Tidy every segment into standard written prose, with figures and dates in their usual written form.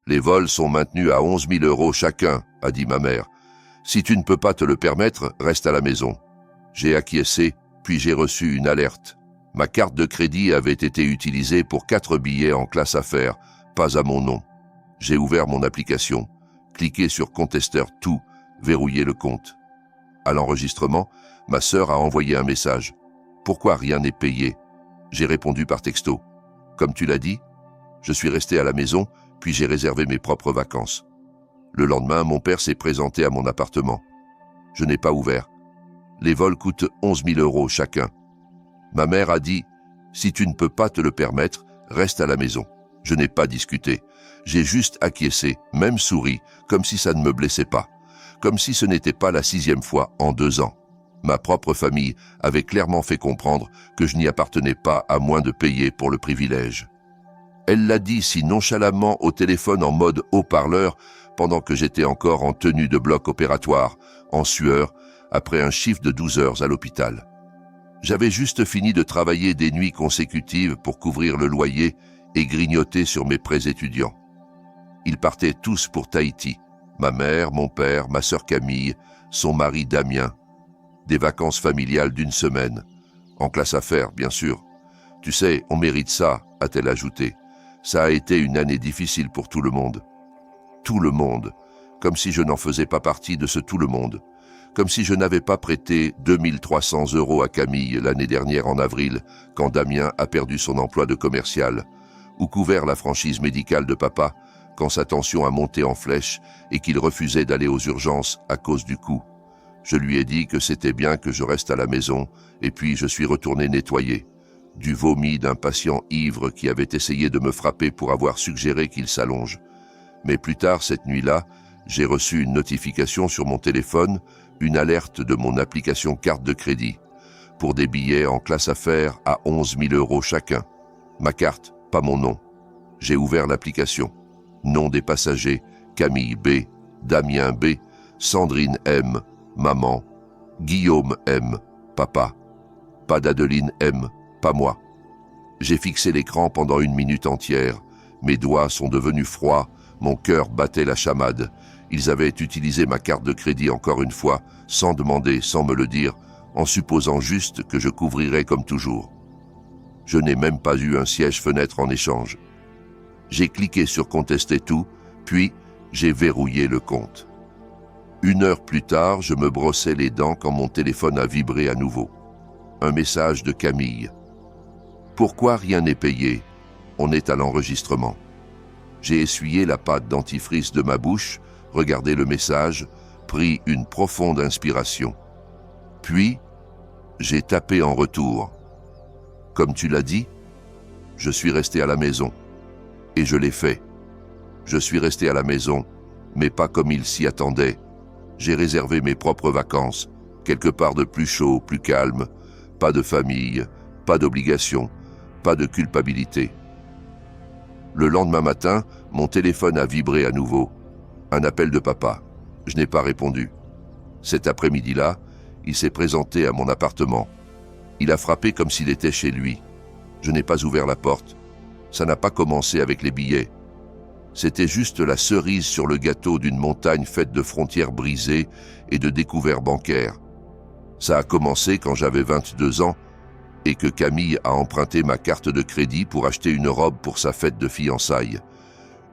Les vols sont maintenus à 11 000 € chacun, a dit ma mère. Si tu ne peux pas te le permettre, reste à la maison. J'ai acquiescé, puis j'ai reçu une alerte. Ma carte de crédit avait été utilisée pour 4 billets en classe affaires, pas à mon nom. J'ai ouvert mon application, cliqué sur Contester tout, verrouillé le compte. À l'enregistrement, ma sœur a envoyé un message. Pourquoi rien n'est payé? J'ai répondu par texto. Comme tu l'as dit, je suis resté à la maison, puis j'ai réservé mes propres vacances. Le lendemain, mon père s'est présenté à mon appartement. Je n'ai pas ouvert. Les vols coûtent 11 000 € chacun. Ma mère a dit « Si tu ne peux pas te le permettre, reste à la maison ». Je n'ai pas discuté. J'ai juste acquiescé, même souri, comme si ça ne me blessait pas. Comme si ce n'était pas la 6e fois en 2 ans. Ma propre famille avait clairement fait comprendre que je n'y appartenais pas à moins de payer pour le privilège. Elle l'a dit si nonchalamment au téléphone en mode haut-parleur pendant que j'étais encore en tenue de bloc opératoire, en sueur, après un chiffre de 12 heures à l'hôpital. J'avais juste fini de travailler des nuits consécutives pour couvrir le loyer et grignoter sur mes prêts étudiants. Ils partaient tous pour Tahiti. Ma mère, mon père, ma sœur Camille, son mari Damien. Des vacances familiales d'1 semaine. En classe affaires, bien sûr. Tu sais, on mérite ça, a-t-elle ajouté. Ça a été une année difficile pour tout le monde. Tout le monde. Comme si je n'en faisais pas partie de ce tout le monde. Comme si je n'avais pas prêté 2 300 € à Camille l'année dernière en avril, quand Damien a perdu son emploi de commercial, ou couvert la franchise médicale de papa, quand sa tension a monté en flèche et qu'il refusait d'aller aux urgences à cause du coup. Je lui ai dit que c'était bien que je reste à la maison, et puis je suis retourné nettoyer. Du vomi d'un patient ivre qui avait essayé de me frapper pour avoir suggéré qu'il s'allonge. Mais plus tard cette nuit-là, j'ai reçu une notification sur mon téléphone, une alerte de mon application carte de crédit, pour des billets en classe affaires à 11 000 € chacun. Ma carte, pas mon nom. J'ai ouvert l'application. Nom des passagers, Camille B, Damien B, Sandrine M, maman, Guillaume M, papa, pas d'Adeline M, pas moi. J'ai fixé l'écran pendant 1 minute entière. Mes doigts sont devenus froids, mon cœur battait la chamade. Ils avaient utilisé ma carte de crédit encore une fois, sans demander, sans me le dire, en supposant juste que je couvrirais comme toujours. Je n'ai même pas eu un siège-fenêtre en échange. J'ai cliqué sur Contester tout, puis j'ai verrouillé le compte. 1 heure plus tard, je me brossais les dents quand mon téléphone a vibré à nouveau. Un message de Camille. Pourquoi rien n'est payé? On est à l'enregistrement. J'ai essuyé la pâte dentifrice de ma bouche, regardé le message, pris une profonde inspiration. Puis, j'ai tapé en retour. Comme tu l'as dit, je suis resté à la maison. Et je l'ai fait. Je suis resté à la maison, mais pas comme il s'y attendait. J'ai réservé mes propres vacances, quelque part de plus chaud, plus calme, pas de famille, pas d'obligation, pas de culpabilité. Le lendemain matin, mon téléphone a vibré à nouveau. Un appel de papa. Je n'ai pas répondu. Cet après-midi-là, il s'est présenté à mon appartement. Il a frappé comme s'il était chez lui. Je n'ai pas ouvert la porte. Ça n'a pas commencé avec les billets. C'était juste la cerise sur le gâteau d'une montagne faite de frontières brisées et de découvertes bancaires. Ça a commencé quand j'avais 22 ans et que Camille a emprunté ma carte de crédit pour acheter une robe pour sa fête de fiançailles.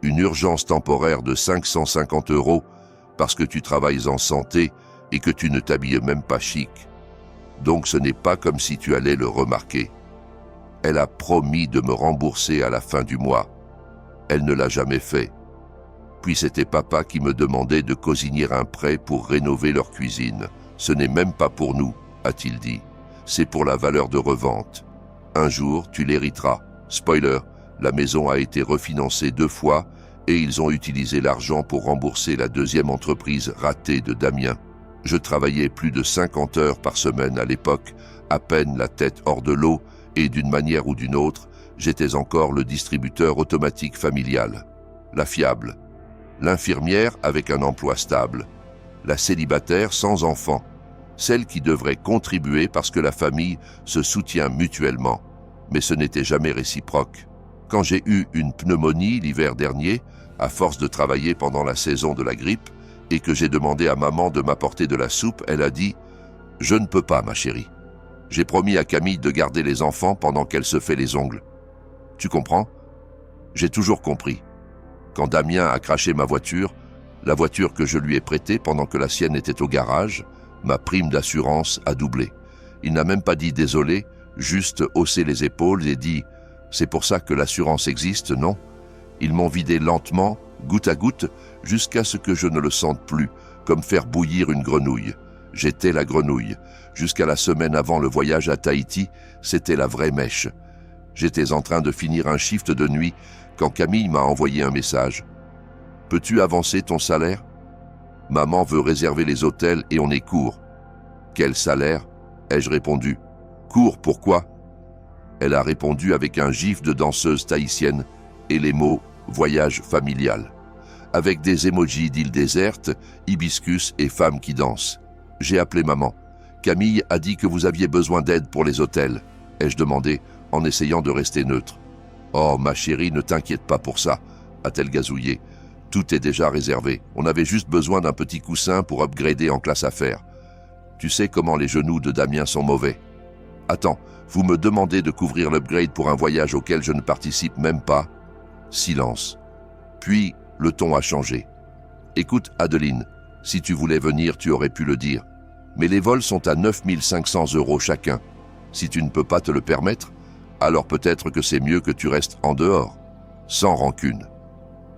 Une urgence temporaire de 550 € parce que tu travailles en santé et que tu ne t'habilles même pas chic. Donc ce n'est pas comme si tu allais le remarquer. Elle a promis de me rembourser à la fin du mois. Elle ne l'a jamais fait. Puis c'était papa qui me demandait de cosigner un prêt pour rénover leur cuisine. Ce n'est même pas pour nous, a-t-il dit. C'est pour la valeur de revente. Un jour, tu l'hériteras. Spoiler, la maison a été refinancée 2 fois et ils ont utilisé l'argent pour rembourser la 2e entreprise ratée de Damien. Je travaillais plus de 50 heures par semaine à l'époque, à peine la tête hors de l'eau, et d'une manière ou d'une autre, j'étais encore le distributeur automatique familial. La fiable. L'infirmière avec un emploi stable. La célibataire sans enfant. Celle qui devrait contribuer parce que la famille se soutient mutuellement. Mais ce n'était jamais réciproque. Quand j'ai eu une pneumonie l'hiver dernier, À force de travailler pendant la saison de la grippe et que j'ai demandé à maman de m'apporter de la soupe, elle a dit « Je ne peux pas, ma chérie. J'ai promis à Camille de garder les enfants pendant qu'elle se fait les ongles. » Tu comprends? J'ai toujours compris. Quand Damien a craché ma voiture, la voiture que je lui ai prêtée pendant que la sienne était au garage, ma prime d'assurance a doublé. Il n'a même pas dit désolé, juste haussé les épaules et dit « C'est pour ça que l'assurance existe, non ?» Ils m'ont vidé lentement, goutte à goutte, jusqu'à ce que je ne le sente plus, comme faire bouillir une grenouille. J'étais la grenouille. Jusqu'à la semaine avant le voyage à Tahiti, c'était la vraie mèche. J'étais en train de finir un shift de nuit quand Camille m'a envoyé un message. « Peux-tu avancer ton salaire ? Maman veut réserver les hôtels et on est court. »« Quel salaire ?» ai-je répondu. « Court, pourquoi ?» Elle a répondu avec un gif de danseuse tahitienne et les mots « voyage familial », avec des émojis d'île déserte, hibiscus et femmes qui dansent. J'ai appelé maman. « Camille a dit que vous aviez besoin d'aide pour les hôtels », ai-je demandé en essayant de rester neutre. « Oh, ma chérie, ne t'inquiète pas pour ça », a-t-elle gazouillé. « Tout est déjà réservé. On avait juste besoin d'un petit coussin pour upgrader en classe affaires. Tu sais comment les genoux de Damien sont mauvais. Attends, vous me demandez de couvrir l'upgrade pour un voyage auquel je ne participe même pas ?» Silence. Puis, le ton a changé. « Écoute, Adeline, si tu voulais venir, tu aurais pu le dire. Mais les vols sont à 9 500 € chacun. Si tu ne peux pas te le permettre, alors peut-être que c'est mieux que tu restes en dehors. Sans rancune. »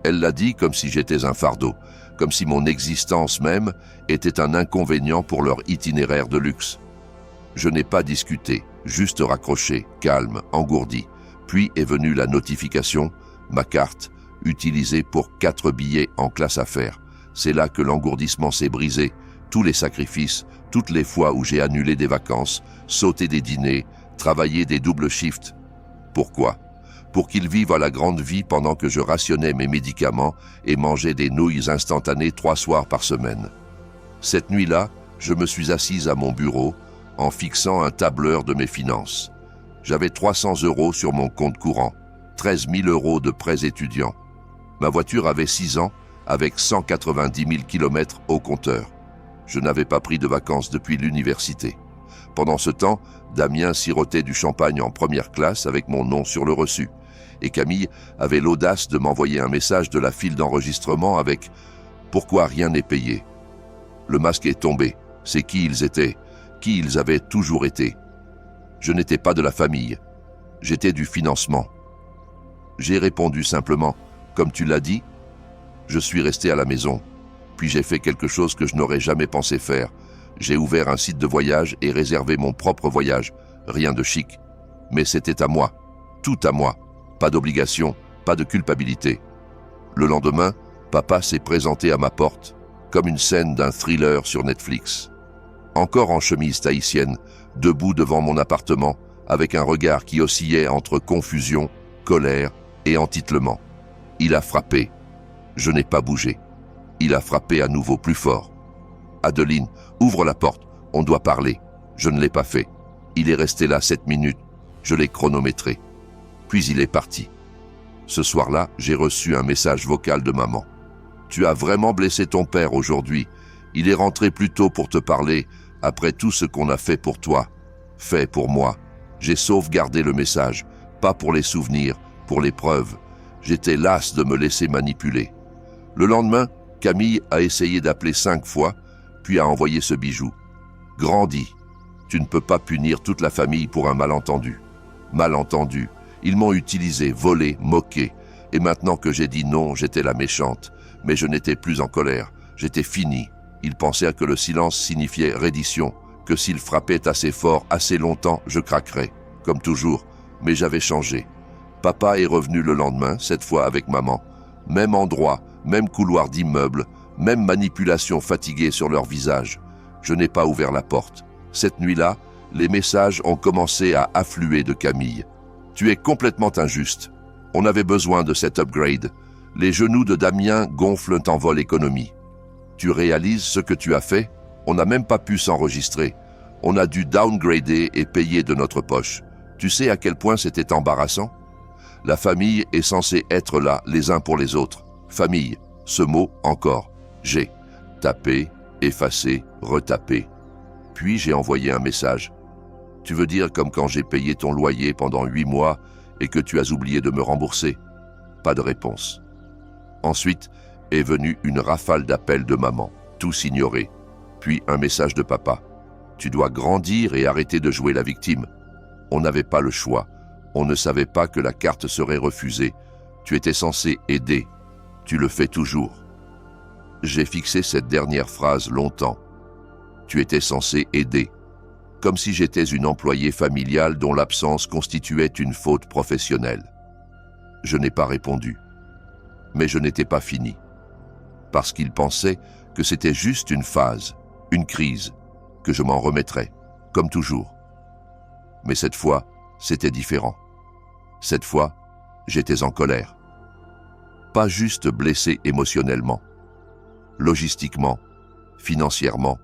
Elle l'a dit comme si j'étais un fardeau, comme si mon existence même était un inconvénient pour leur itinéraire de luxe. Je n'ai pas discuté, juste raccroché, calme, engourdi. Puis est venue la notification, ma carte, utilisée pour 4 billets en classe affaires. C'est là que l'engourdissement s'est brisé, tous les sacrifices, toutes les fois où j'ai annulé des vacances, sauté des dîners, travaillé des doubles shifts. Pourquoi ? Pour qu'ils vivent à la grande vie pendant que je rationnais mes médicaments et mangeais des nouilles instantanées 3 soirs par semaine. Cette nuit-là, je me suis assise à mon bureau en fixant un tableur de mes finances. J'avais 300 € sur mon compte courant, 13 000 € de prêts étudiants. Ma voiture avait 6 ans, avec 190 000 km au compteur. Je n'avais pas pris de vacances depuis l'université. Pendant ce temps, Damien sirotait du champagne en première classe avec mon nom sur le reçu. Et Camille avait l'audace de m'envoyer un message de la file d'enregistrement avec « Pourquoi rien n'est payé ?» Le masque est tombé. C'est qui ils étaient, qui ils avaient toujours été. Je n'étais pas de la famille. J'étais du financement. J'ai répondu simplement « Comme tu l'as dit ?» Je suis resté à la maison. Puis j'ai fait quelque chose que je n'aurais jamais pensé faire. J'ai ouvert un site de voyage et réservé mon propre voyage. Rien de chic. Mais c'était à moi. Tout à moi. Pas d'obligation, pas de culpabilité. Le lendemain, papa s'est présenté à ma porte, comme une scène d'un thriller sur Netflix. Encore en chemise tahitienne, debout devant mon appartement, avec un regard qui oscillait entre confusion, colère et entitlement. Il a frappé. Je n'ai pas bougé. Il a frappé à nouveau plus fort. « Adeline, ouvre la porte, on doit parler. » Je ne l'ai pas fait. Il est resté là 7 minutes. Je l'ai chronométré. Puis il est parti. Ce soir-là, j'ai reçu un message vocal de maman. « Tu as vraiment blessé ton père aujourd'hui. Il est rentré plus tôt pour te parler, après tout ce qu'on a fait pour toi. Fait pour moi. J'ai sauvegardé le message, pas pour les souvenirs, pour les preuves. J'étais lasse de me laisser manipuler. » Le lendemain, Camille a essayé d'appeler 5 fois, puis a envoyé ce bijou. « Grandis. Tu ne peux pas punir toute la famille pour un malentendu. » Malentendu. Ils m'ont utilisé, volé, moqué. Et maintenant que j'ai dit non, j'étais la méchante. Mais je n'étais plus en colère. J'étais fini. Ils pensaient que le silence signifiait reddition, que s'ils frappaient assez fort, assez longtemps, je craquerais. Comme toujours. Mais j'avais changé. Papa est revenu le lendemain, cette fois avec maman. Même endroit, même couloir d'immeuble, même manipulation fatiguée sur leur visage. Je n'ai pas ouvert la porte. Cette nuit-là, les messages ont commencé à affluer de Camille. « Tu es complètement injuste. On avait besoin de cet upgrade. Les genoux de Damien gonflent en vol économie. Tu réalises ce que tu as fait? On n'a même pas pu s'enregistrer. On a dû downgrader et payer de notre poche. Tu sais à quel point c'était embarrassant? La famille est censée être là les uns pour les autres. Famille, ce mot encore. J'ai tapé, effacé, retapé. Puis j'ai envoyé un message. Tu veux dire comme quand j'ai payé ton loyer pendant 8 mois et que tu as oublié de me rembourser? Pas de réponse. Ensuite est venue une rafale d'appels de maman, tous ignorés. Puis un message de papa. Tu dois grandir et arrêter de jouer la victime. On n'avait pas le choix. On ne savait pas que la carte serait refusée. Tu étais censé aider. Tu le fais toujours. J'ai fixé cette dernière phrase longtemps. Tu étais censé aider. Comme si j'étais une employée familiale dont l'absence constituait une faute professionnelle. Je n'ai pas répondu. Mais je n'étais pas fini. Parce qu'il pensait que c'était juste une phase, une crise, que je m'en remettrais, comme toujours. Mais cette fois, c'était différent. Cette fois, j'étais en colère. Pas juste blessé émotionnellement. Logistiquement, financièrement,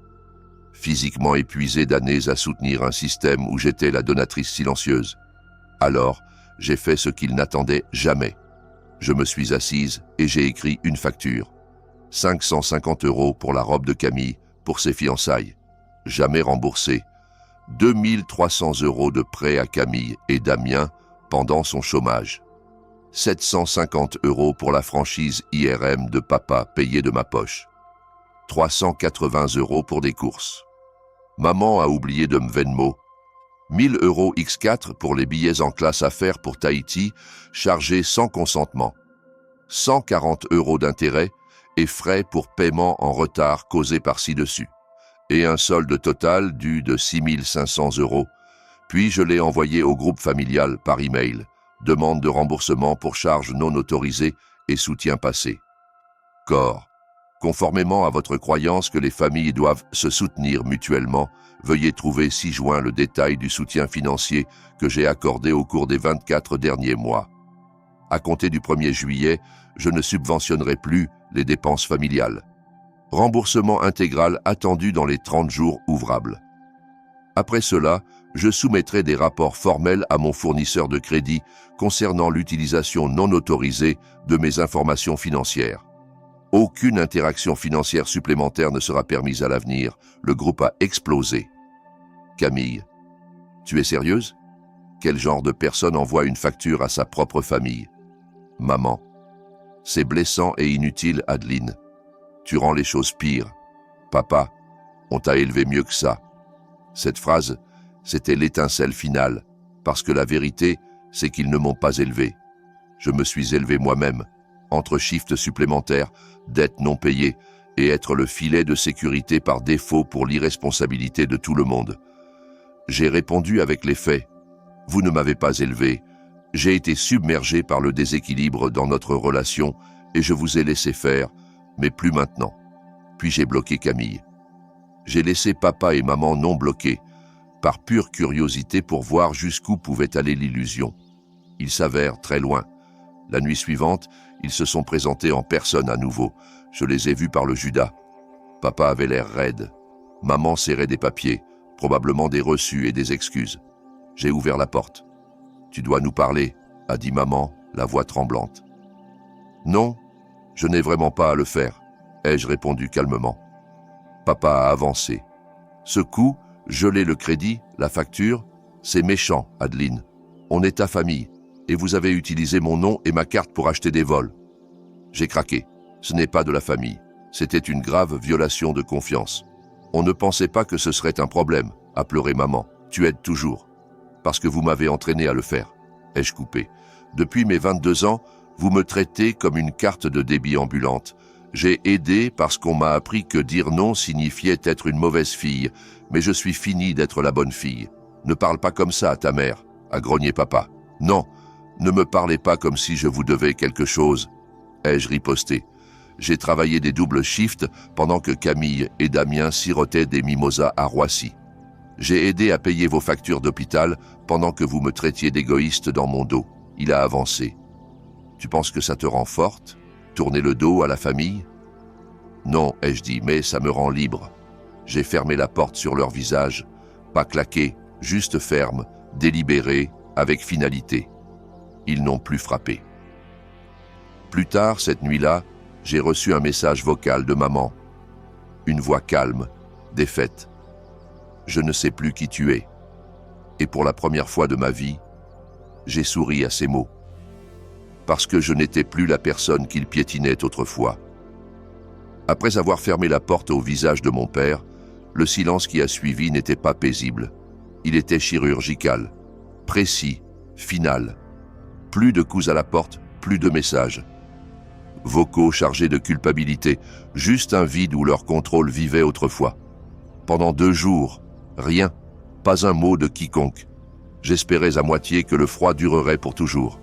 physiquement épuisé d'années à soutenir un système où j'étais la donatrice silencieuse. Alors, j'ai fait ce qu'il n'attendait jamais. Je me suis assise et j'ai écrit une facture. 550 € pour la robe de Camille, pour ses fiançailles. Jamais remboursée. 2300 € de prêt à Camille et Damien pendant son chômage. 750 € pour la franchise IRM de papa payée de ma poche. 380 € pour des courses. Maman a oublié de me Venmo. 1000 € X4 pour les billets en classe à faire pour Tahiti, chargés sans consentement. 140 € d'intérêt et frais pour paiement en retard causés par ci-dessus. Et un solde total dû de 6500 €. Puis je l'ai envoyé au groupe familial par email. Demande de remboursement pour charges non autorisées et soutien passé. Corps. Conformément à votre croyance que les familles doivent se soutenir mutuellement, veuillez trouver ci-joint le détail du soutien financier que j'ai accordé au cours des 24 derniers mois. À compter du 1er juillet, je ne subventionnerai plus les dépenses familiales. Remboursement intégral attendu dans les 30 jours ouvrables. Après cela, je soumettrai des rapports formels à mon fournisseur de crédit concernant l'utilisation non autorisée de mes informations financières. Aucune interaction financière supplémentaire ne sera permise à l'avenir. Le groupe a explosé. Camille, tu es sérieuse? Quel genre de personne envoie une facture à sa propre famille? Maman, c'est blessant et inutile, Adeline. Tu rends les choses pires. Papa, on t'a élevé mieux que ça. Cette phrase, c'était l'étincelle finale, parce que la vérité, c'est qu'ils ne m'ont pas élevé. Je me suis élevé moi-même, entre shifts supplémentaires, dettes non payées, et être le filet de sécurité par défaut pour l'irresponsabilité de tout le monde. J'ai répondu avec les faits. Vous ne m'avez pas élevé. J'ai été submergé par le déséquilibre dans notre relation et je vous ai laissé faire, mais plus maintenant. Puis j'ai bloqué Camille. J'ai laissé papa et maman non bloqués, par pure curiosité pour voir jusqu'où pouvait aller l'illusion. Il s'avère très loin. La nuit suivante, ils se sont présentés en personne à nouveau. Je les ai vus par le Judas. Papa avait l'air raide. Maman serrait des papiers, probablement des reçus et des excuses. J'ai ouvert la porte. « Tu dois nous parler », a dit maman, la voix tremblante. « Non, je n'ai vraiment pas à le faire », ai-je répondu calmement. Papa a avancé. « Ce coup, geler le crédit, la facture, c'est méchant, Adeline. On est ta famille, et vous avez utilisé mon nom et ma carte pour acheter des vols. » J'ai craqué. Ce n'est pas de la famille. C'était une grave violation de confiance. On ne pensait pas que ce serait un problème, a pleuré maman. Tu aides toujours. Parce que vous m'avez entraîné à le faire. Ai-je coupé. Depuis mes 22 ans, vous me traitez comme une carte de débit ambulante. J'ai aidé parce qu'on m'a appris que dire non signifiait être une mauvaise fille, mais je suis fini d'être la bonne fille. Ne parle pas comme ça à ta mère, a grogné papa. Non, ne me parlez pas comme si je vous devais quelque chose, ai-je riposté. J'ai travaillé des doubles shifts pendant que Camille et Damien sirotaient des mimosas à Roissy. J'ai aidé à payer vos factures d'hôpital pendant que vous me traitiez d'égoïste dans mon dos. Il a avancé. Tu penses que ça te rend forte? Tourner le dos à la famille? Non, ai-je dit, mais ça me rend libre. J'ai fermé la porte sur leur visage, pas claqué, juste ferme, délibéré, avec finalité. Ils n'ont plus frappé. Plus tard, cette nuit-là, j'ai reçu un message vocal de maman. Une voix calme, défaite. Je ne sais plus qui tu es. Et pour la première fois de ma vie, j'ai souri à ces mots. Parce que je n'étais plus la personne qu'il piétinait autrefois. Après avoir fermé la porte au visage de mon père, le silence qui a suivi n'était pas paisible. Il était chirurgical, précis, final. Plus de coups à la porte, plus de messages. Vocaux chargés de culpabilité, juste un vide où leur contrôle vivait autrefois. Pendant 2 jours, rien, pas un mot de quiconque. J'espérais à moitié que le froid durerait pour toujours.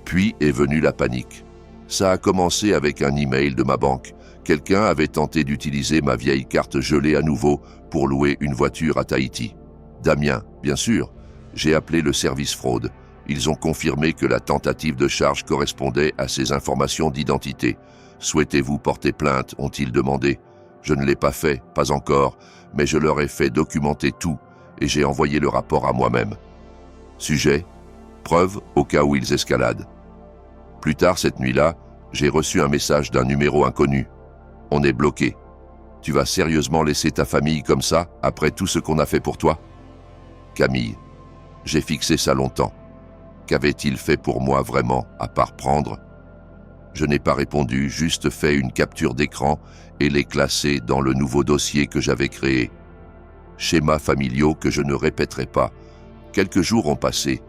Puis est venue la panique. Ça a commencé avec un email de ma banque. Quelqu'un avait tenté d'utiliser ma vieille carte gelée à nouveau pour louer une voiture à Tahiti. Damien, bien sûr. J'ai appelé le service fraude. Ils ont confirmé que la tentative de charge correspondait à ces informations d'identité. « Souhaitez-vous porter plainte ?» ont-ils demandé. Je ne l'ai pas fait, pas encore, mais je leur ai fait documenter tout et j'ai envoyé le rapport à moi-même. Sujet, preuve au cas où ils escaladent. Plus tard cette nuit-là, j'ai reçu un message d'un numéro inconnu. On est bloqué. Tu vas sérieusement laisser ta famille comme ça, après tout ce qu'on a fait pour toi? Camille. J'ai fixé ça longtemps. Qu'avait-il fait pour moi vraiment, à part prendre? Je n'ai pas répondu, juste fait une capture d'écran et l'ai classé dans le nouveau dossier que j'avais créé. Schémas familiaux que je ne répéterai pas. Quelques jours ont passé,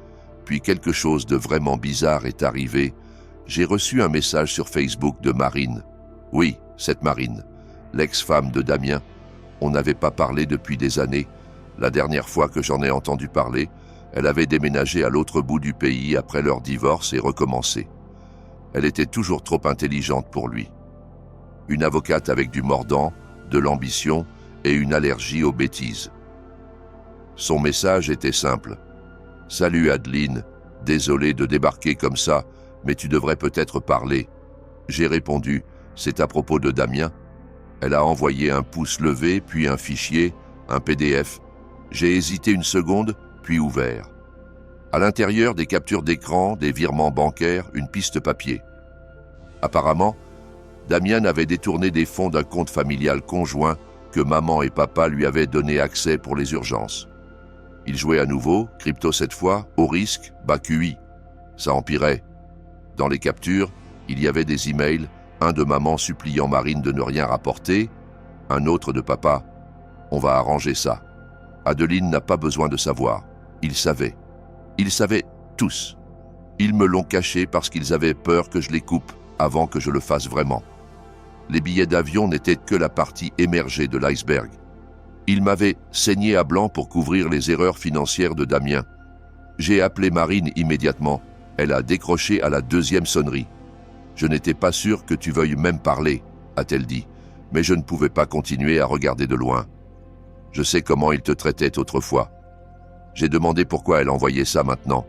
puis quelque chose de vraiment bizarre est arrivé. J'ai reçu un message sur Facebook de Marine. Oui, cette Marine, l'ex-femme de Damien. On n'avait pas parlé depuis des années. La dernière fois que j'en ai entendu parler, elle avait déménagé à l'autre bout du pays après leur divorce et recommencé. Elle était toujours trop intelligente pour lui. Une avocate avec du mordant, de l'ambition et une allergie aux bêtises. Son message était simple. « Salut Adeline, désolé de débarquer comme ça, mais tu devrais peut-être parler. » J'ai répondu « C'est à propos de Damien ?» Elle a envoyé un pouce levé, puis un fichier, un PDF. J'ai hésité une seconde, puis ouvert. À l'intérieur, des captures d'écran, des virements bancaires, une piste papier. Apparemment, Damien avait détourné des fonds d'un compte familial conjoint que maman et papa lui avaient donné accès pour les urgences. Il jouait à nouveau, crypto cette fois, au risque, bas QI. Ça empirait. Dans les captures, il y avait des emails, un de maman suppliant Marine de ne rien rapporter, un autre de papa. On va arranger ça. Adeline n'a pas besoin de savoir. Ils savaient. Ils savaient tous. Ils me l'ont caché parce qu'ils avaient peur que je les coupe avant que je le fasse vraiment. Les billets d'avion n'étaient que la partie émergée de l'iceberg. Ils m'avaient saigné à blanc pour couvrir les erreurs financières de Damien. J'ai appelé Marine immédiatement. Elle a décroché à la 2e sonnerie. « Je n'étais pas sûr que tu veuilles même parler », a-t-elle dit, mais je ne pouvais pas continuer à regarder de loin. Je sais comment il te traitait autrefois. J'ai demandé pourquoi elle envoyait ça maintenant.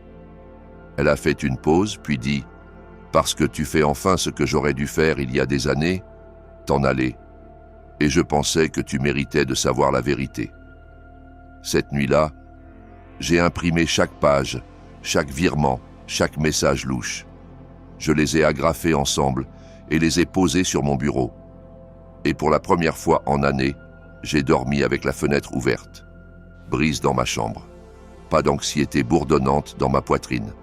Elle a fait une pause, puis dit « Parce que tu fais enfin ce que j'aurais dû faire il y a des années, t'en aller. Et je pensais que tu méritais de savoir la vérité. » Cette nuit-là, j'ai imprimé chaque page, chaque virement, chaque message louche. Je les ai agrafés ensemble et les ai posés sur mon bureau. Et pour la première fois en années, j'ai dormi avec la fenêtre ouverte. Brise dans ma chambre. Pas d'anxiété bourdonnante dans ma poitrine.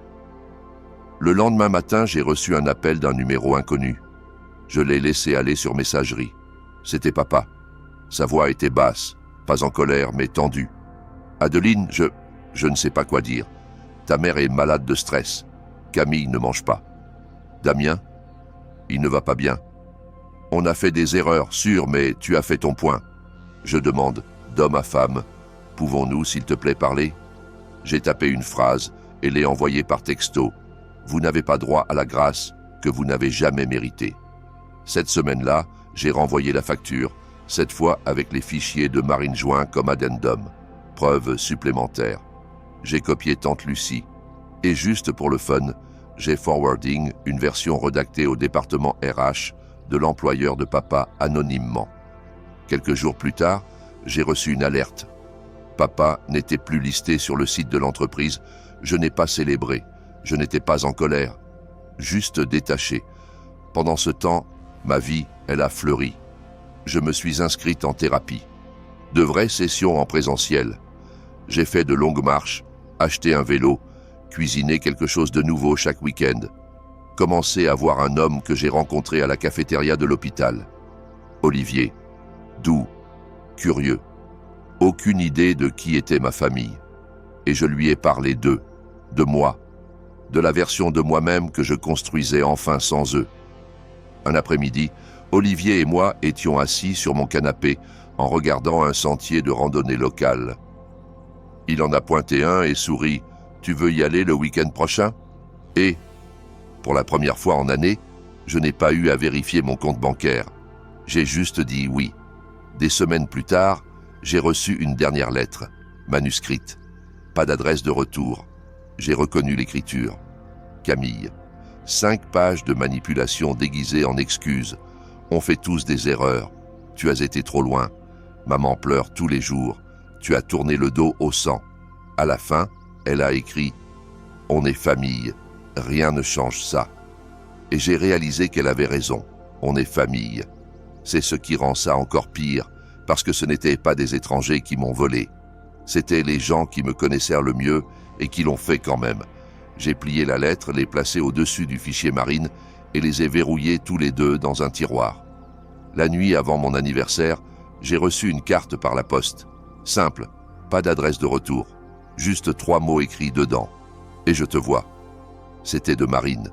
Le lendemain matin, j'ai reçu un appel d'un numéro inconnu. Je l'ai laissé aller sur messagerie. C'était papa. Sa voix était basse, pas en colère, mais tendue. « Adeline, je ne sais pas quoi dire. Ta mère est malade de stress. Camille ne mange pas. Damien, il ne va pas bien. On a fait des erreurs, sûr, mais tu as fait ton point. Je demande, d'homme à femme, pouvons-nous, s'il te plaît, parler ?» J'ai tapé une phrase et l'ai envoyée par texto. « Vous n'avez pas droit à la grâce que vous n'avez jamais méritée. » Cette semaine-là, j'ai renvoyé la facture, cette fois avec les fichiers de Marine joints comme addendum. Preuve supplémentaire. J'ai copié Tante Lucie. Et juste pour le fun, j'ai forwarding une version redactée au département RH de l'employeur de papa anonymement. Quelques jours plus tard, j'ai reçu une alerte. Papa n'était plus listé sur le site de l'entreprise. Je n'ai pas célébré. Je n'étais pas en colère. Juste détaché. Pendant ce temps, Ma vie, elle a fleuri. Je me suis inscrite en thérapie. De vraies sessions en présentiel. J'ai fait de longues marches, acheté un vélo, cuisiné quelque chose de nouveau chaque week-end. Commencé à voir un homme que j'ai rencontré à la cafétéria de l'hôpital. Olivier. Doux, curieux. Aucune idée de qui était ma famille. Et je lui ai parlé d'eux, de moi, de la version de moi-même que je construisais enfin sans eux. Un après-midi, Olivier et moi étions assis sur mon canapé en regardant un sentier de randonnée locale. Il en a pointé un et sourit « Tu veux y aller le week-end prochain ?» Et, pour la première fois en année, je n'ai pas eu à vérifier mon compte bancaire. J'ai juste dit oui. Des semaines plus tard, j'ai reçu une dernière lettre, manuscrite. Pas d'adresse de retour. J'ai reconnu l'écriture. Camille. 5 pages de manipulation déguisées en excuses. On fait tous des erreurs. Tu as été trop loin. Maman pleure tous les jours. Tu as tourné le dos au sang. À la fin, elle a écrit « On est famille. Rien ne change ça. » Et j'ai réalisé qu'elle avait raison. On est famille. C'est ce qui rend ça encore pire, parce que ce n'étaient pas des étrangers qui m'ont volé. C'étaient les gens qui me connaissèrent le mieux et qui l'ont fait quand même. J'ai plié la lettre, l'ai placée au-dessus du fichier Marine et les ai verrouillés tous les deux dans un tiroir. La nuit avant mon anniversaire, j'ai reçu une carte par la poste. Simple, pas d'adresse de retour. Juste 3 mots écrits dedans. Et je te vois. C'était de Marine.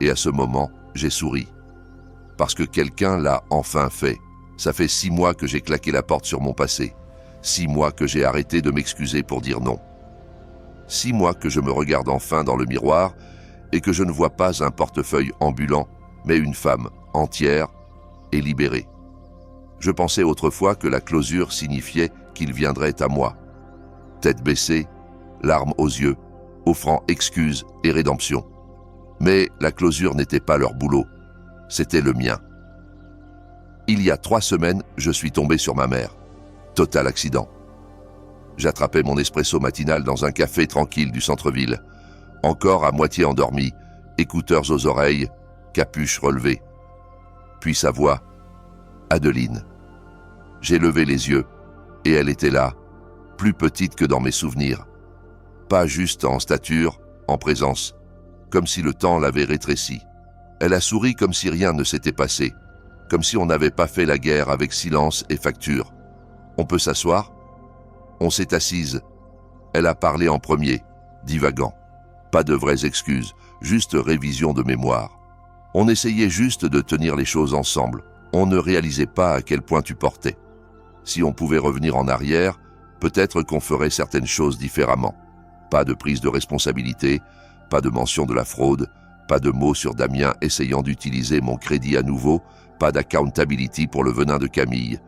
Et à ce moment, j'ai souri. Parce que quelqu'un l'a enfin fait. Ça fait 6 mois que j'ai claqué la porte sur mon passé. 6 mois que j'ai arrêté de m'excuser pour dire non. 6 mois que je me regarde enfin dans le miroir et que je ne vois pas un portefeuille ambulant, mais une femme entière et libérée. Je pensais autrefois que la closure signifiait qu'il viendrait à moi. Tête baissée, larmes aux yeux, offrant excuses et rédemption. Mais la closure n'était pas leur boulot, c'était le mien. Il y a 3 semaines, je suis tombé sur ma mère. Total accident. J'attrapais mon espresso matinal dans un café tranquille du centre-ville. Encore à moitié endormi, écouteurs aux oreilles, capuche relevée. Puis sa voix, Adeline. J'ai levé les yeux, et elle était là, plus petite que dans mes souvenirs. Pas juste en stature, en présence, comme si le temps l'avait rétrécie. Elle a souri comme si rien ne s'était passé, comme si on n'avait pas fait la guerre avec silence et facture. On peut s'asseoir ? On s'est assise. Elle a parlé en premier, divagant. Pas de vraies excuses, juste révision de mémoire. On essayait juste de tenir les choses ensemble. On ne réalisait pas à quel point tu portais. Si on pouvait revenir en arrière, peut-être qu'on ferait certaines choses différemment. Pas de prise de responsabilité, pas de mention de la fraude, pas de mots sur Damien essayant d'utiliser mon crédit à nouveau, pas d'accountability pour le venin de Camille.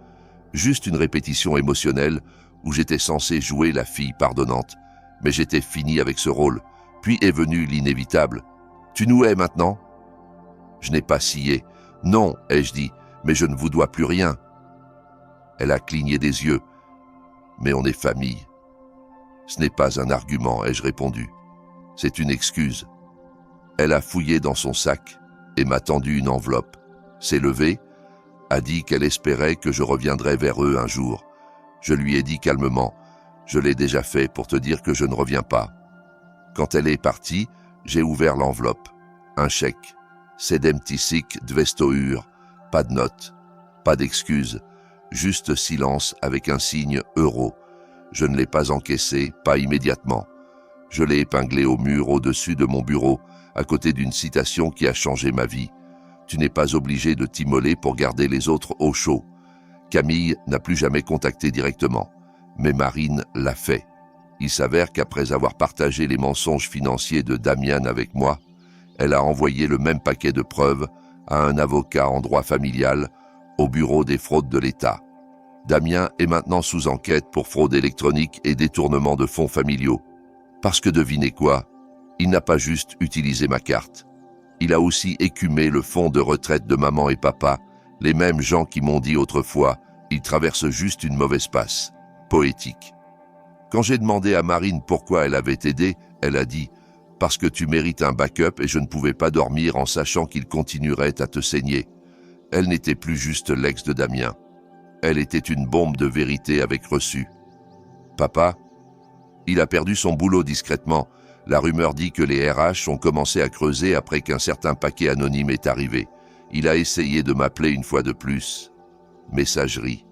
Juste une répétition émotionnelle où j'étais censé jouer la fille pardonnante. Mais j'étais fini avec ce rôle. Puis est venu l'inévitable. « Tu nous hais maintenant ?» Je n'ai pas scié. « Non, ai-je dit, mais je ne vous dois plus rien. » Elle a cligné des yeux. « Mais on est famille. » Ce n'est pas un argument, ai-je répondu. C'est une excuse. Elle a fouillé dans son sac et m'a tendu une enveloppe. S'est levée, a dit qu'elle espérait que je reviendrais vers eux un jour. Je lui ai dit calmement, je l'ai déjà fait pour te dire que je ne reviens pas. Quand elle est partie, j'ai ouvert l'enveloppe. Un chèque. Sedemtisik dvestour. Pas de note, pas d'excuse, juste silence avec un signe euro. Je ne l'ai pas encaissé, pas immédiatement. Je l'ai épinglé au mur au-dessus de mon bureau, à côté d'une citation qui a changé ma vie. Tu n'es pas obligé de t'immoler pour garder les autres au chaud. Camille n'a plus jamais contacté directement, mais Marine l'a fait. Il s'avère qu'après avoir partagé les mensonges financiers de Damien avec moi, elle a envoyé le même paquet de preuves à un avocat en droit familial au bureau des fraudes de l'État. Damien est maintenant sous enquête pour fraude électronique et détournement de fonds familiaux. Parce que devinez quoi, il n'a pas juste utilisé ma carte. Il a aussi écumé le fonds de retraite de maman et papa, les mêmes gens qui m'ont dit autrefois, il traverse juste une mauvaise passe. Poétique. Quand j'ai demandé à Marine pourquoi elle avait aidé, elle a dit « Parce que tu mérites un backup et je ne pouvais pas dormir en sachant qu'il continuerait à te saigner. Elle n'était plus juste l'ex de Damien. Elle était une bombe de vérité avec reçu. Papa, il a perdu son boulot discrètement. La rumeur dit que les RH ont commencé à creuser après qu'un certain paquet anonyme est arrivé. Il a essayé de m'appeler une fois de plus. Messagerie.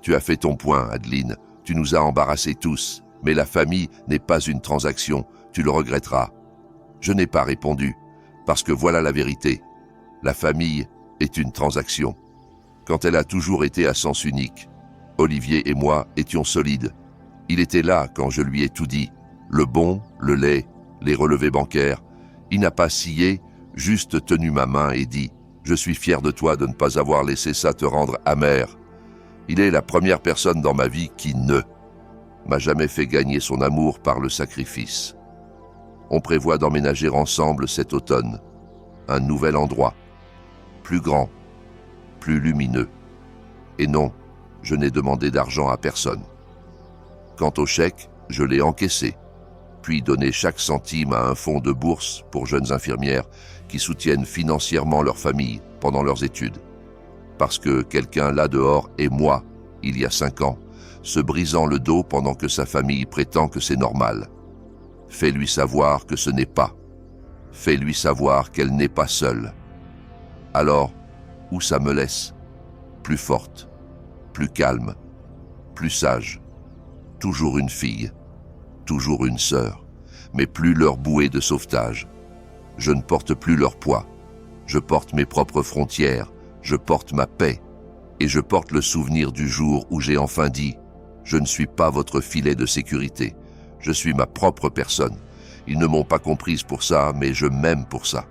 Tu as fait ton point, Adeline. Tu nous as embarrassés tous. Mais la famille n'est pas une transaction. Tu le regretteras. Je n'ai pas répondu, parce que voilà la vérité. La famille est une transaction. Quand elle a toujours été à sens unique. Olivier et moi étions solides. Il était là quand je lui ai tout dit. Le bon, le lait, les relevés bancaires. Il n'a pas scié, juste tenu ma main et dit « Je suis fier de toi de ne pas avoir laissé ça te rendre amer. » Il est la première personne dans ma vie qui ne m'a jamais fait gagner son amour par le sacrifice. On prévoit d'emménager ensemble cet automne. Un nouvel endroit. Plus grand, plus lumineux. Et non, je n'ai demandé d'argent à personne. Quant au chèque, je l'ai encaissé, puis donné chaque centime à un fonds de bourse pour jeunes infirmières qui soutiennent financièrement leur famille pendant leurs études. Parce que quelqu'un là dehors et moi, il y a 5 ans, se brisant le dos pendant que sa famille prétend que c'est normal. Fais-lui savoir que ce n'est pas. Fais-lui savoir qu'elle n'est pas seule. Alors, où ça me laisse? Plus forte, plus calme, plus sage. Toujours une fille, toujours une sœur, mais plus leur bouée de sauvetage. Je ne porte plus leur poids. Je porte mes propres frontières, je porte ma paix, et je porte le souvenir du jour où j'ai enfin dit « Je ne suis pas votre filet de sécurité, je suis ma propre personne. Ils ne m'ont pas comprise pour ça, mais je m'aime pour ça. »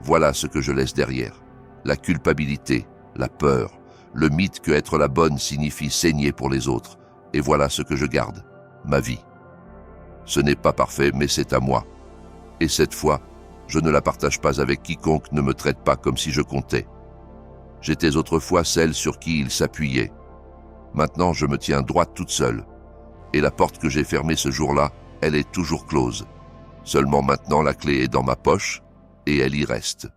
Voilà ce que je laisse derrière. La culpabilité, la peur, le mythe que être la bonne signifie saigner pour les autres. Et voilà ce que je garde, ma vie. Ce n'est pas parfait, mais c'est à moi. Et cette fois, je ne la partage pas avec quiconque ne me traite pas comme si je comptais. J'étais autrefois celle sur qui il s'appuyait. Maintenant, je me tiens droite toute seule. Et la porte que j'ai fermée ce jour-là, elle est toujours close. Seulement maintenant, la clé est dans ma poche, et elle y reste.